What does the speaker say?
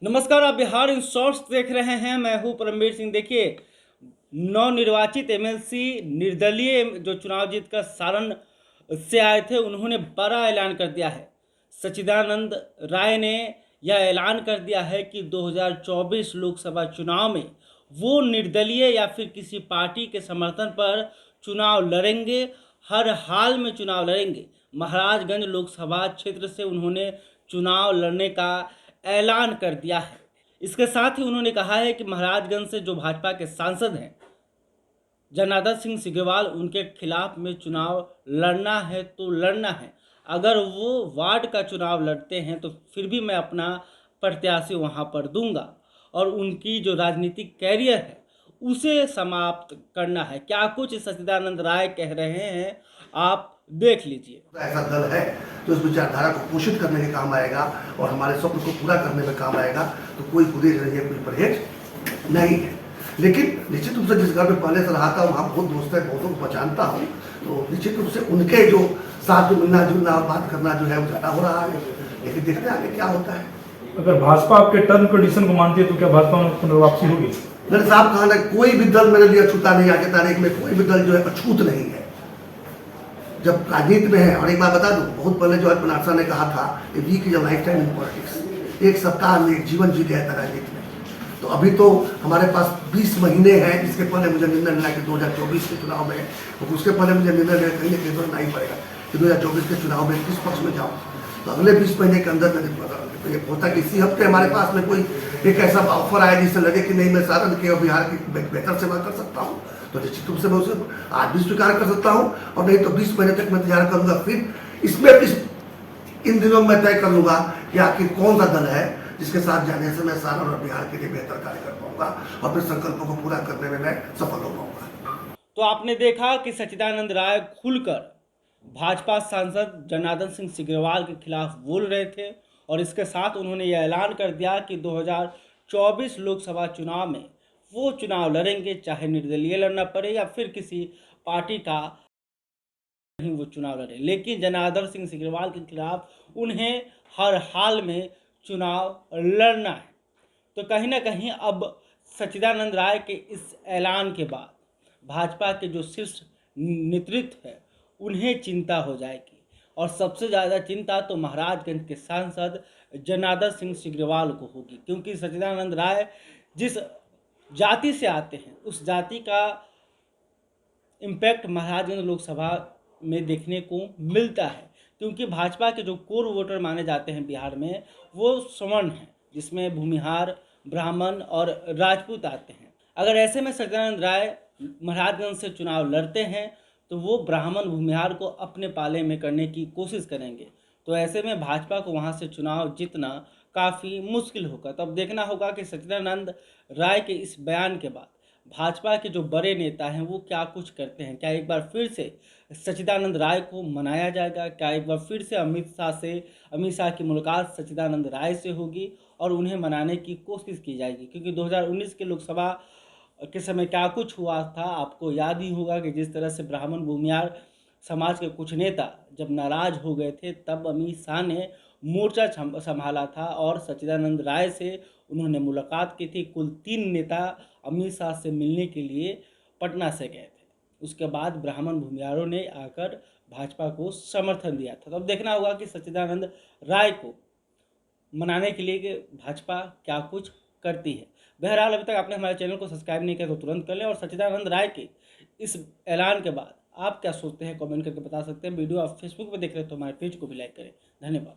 नमस्कार, आप Bihar in shorts देख रहे हैं। मैं हूं परमवीर सिंह। देखिए, नवनिर्वाचित एमएलसी निर्दलीय जो चुनाव जीतकर सारण से आए थे, उन्होंने बड़ा ऐलान कर दिया है। सच्चिदानंद राय ने यह ऐलान कर दिया है कि 2024 लोकसभा चुनाव में वो निर्दलीय या फिर किसी पार्टी के समर्थन पर चुनाव लड़ेंगे, हर हाल में चुनाव लड़ेंगे। महाराजगंज लोकसभा क्षेत्र से उन्होंने चुनाव लड़ने का ऐलान कर दिया है। इसके साथ ही उन्होंने कहा है कि महाराजगंज से जो भाजपा के सांसद हैं जनार्दन सिंह सिग्रीवाल, उनके खिलाफ में चुनाव लड़ना है तो लड़ना है। अगर वो वार्ड का चुनाव लड़ते हैं तो फिर भी मैं अपना प्रत्याशी वहां पर दूंगा और उनकी जो राजनीतिक कैरियर है उसे समाप्त करना है। क्या कुछ सच्चिदानंद राय कह रहे हैं, आप देख लीजिए। ऐसा दल है जो इस विचारधारा को पोषित करने के काम आएगा और हमारे स्वप्न को पूरा करने में काम आएगा। तो कोई गुरेज नहीं है, कोई परहेज नहीं है। लेकिन निश्चित रूप से जिस घर में पहले से रहा था वहाँ बहुत दोस्त है, बहुतों को पहचानता हूँ, तो निश्चित रूप से उनके जो साथ में मिलना जुलना और बात करना जो है वो ज़्यादा हो रहा है। लेकिन देखते आगे क्या होता है। अगर भाजपा आपके टर्म कंडीशन को मानती है तो क्या भाजपा में पुनर्वापसी होगी? मेरे साहब कहा ना, कोई भी दल मेरे लिए अछूता नहीं। आज की तारीख में कोई भी दल जो है अछूत नहीं है जब राजनीति में है। और एक बात बता दूं, बहुत पहले जो बनारसा ने कहा था कि week is a life time in politics. एक सप्ताह में एक जीवन जी गया था राजनीति में। तो अभी तो हमारे पास 20 महीने हैं, जिसके पहले मुझे निर्णय लेना कि 2024 के चुनाव में, तो उसके पहले मुझे निर्णय लेना कहीं ना कहीं करना ही पड़ेगा कि 2024 के चुनाव में किस पक्ष में जाऊँ। तो अगले 20 महीने के अंदर ये होता कि इसी हफ्ते हमारे पास में कोई एक ऐसा ऑफर आया जिससे लगे कि नहीं, मैं सारण के और बिहार की बेहतर सेवा कर सकता हूँ, तो निश्चित रूप से मैं उसे आज भी स्वीकार कर सकता हूँ। और नहीं तो 20 महीने तक मैं इंतजार करूंगा। फिर इसमें इन दिनों मैं तय कर लूंगा कि आखिर कौन सा दल है जिसके साथ जाने से मैं सारण और बिहार के लिए बेहतर कार्य कर पाऊंगा और फिर संकल्पों को पूरा करने में मैं सफल हो पाऊंगा। तो आपने देखा कि सच्चिदानंद राय खुलकर भाजपा सांसद जनार्दन सिंह सिग्रीवाल के खिलाफ बोल रहे थे और इसके साथ उन्होंने यह ऐलान कर दिया कि 2024 लोकसभा चुनाव में वो चुनाव लड़ेंगे, चाहे निर्दलीय लड़ना पड़े या फिर किसी पार्टी का नहीं वो चुनाव लड़े। लेकिन जनार्दन सिंह सिग्रीवाल के खिलाफ उन्हें हर हाल में चुनाव लड़ना है। तो कहीं ना कहीं अब सच्चिदानंद राय के इस ऐलान के बाद भाजपा के जो शीर्ष नेतृत्व है उन्हें चिंता हो जाएगी। और सबसे ज़्यादा चिंता तो महाराजगंज के सांसद जनार्दन सिंह सिग्रीवाल को होगी, क्योंकि सच्चिदानंद राय जिस जाति से आते हैं उस जाति का इम्पैक्ट महाराजगंज लोकसभा में देखने को मिलता है। क्योंकि भाजपा के जो कोर वोटर माने जाते हैं बिहार में वो सवर्ण हैं, जिसमें भूमिहार, ब्राह्मण और राजपूत आते हैं। अगर ऐसे में सच्चिदानंद राय महाराजगंज से चुनाव लड़ते हैं तो वो ब्राह्मण भूमिहार को अपने पाले में करने की कोशिश करेंगे। तो ऐसे में भाजपा को वहाँ से चुनाव जीतना काफ़ी मुश्किल होगा। तो अब देखना होगा कि सच्चिदानंद राय के इस बयान के बाद भाजपा के जो बड़े नेता हैं वो क्या कुछ करते हैं। क्या एक बार फिर से सच्चिदानंद राय को मनाया जाएगा? क्या एक बार फिर से अमित शाह की मुलाकात सच्चिदानंद राय से होगी और उन्हें मनाने की कोशिश की जाएगी? क्योंकि 2019 के लोकसभा के समय क्या कुछ हुआ था, आपको याद ही होगा कि जिस तरह से ब्राह्मण भूमिहार समाज के कुछ नेता जब नाराज हो गए थे तब अमित शाह ने मोर्चा संभाला था और सच्चिदानंद राय से उन्होंने मुलाकात की थी। कुल 3 नेता अमित शाह से मिलने के लिए पटना से गए थे। उसके बाद ब्राह्मण भूमिहारों ने आकर भाजपा को समर्थन दिया था। तो अब देखना होगा कि सच्चिदानंद राय को मनाने के लिए कि भाजपा क्या कुछ करती है। बहरहाल अभी तक आपने हमारे चैनल को सब्सक्राइब नहीं किया तो तुरंत कर लें। और सच्चिदानंद राय के इस ऐलान के बाद आप क्या सोचते हैं कमेंट करके बता सकते हैं। वीडियो आप फेसबुक पर देख रहे हैं तो हमारे पेज को भी लाइक करें। धन्यवाद।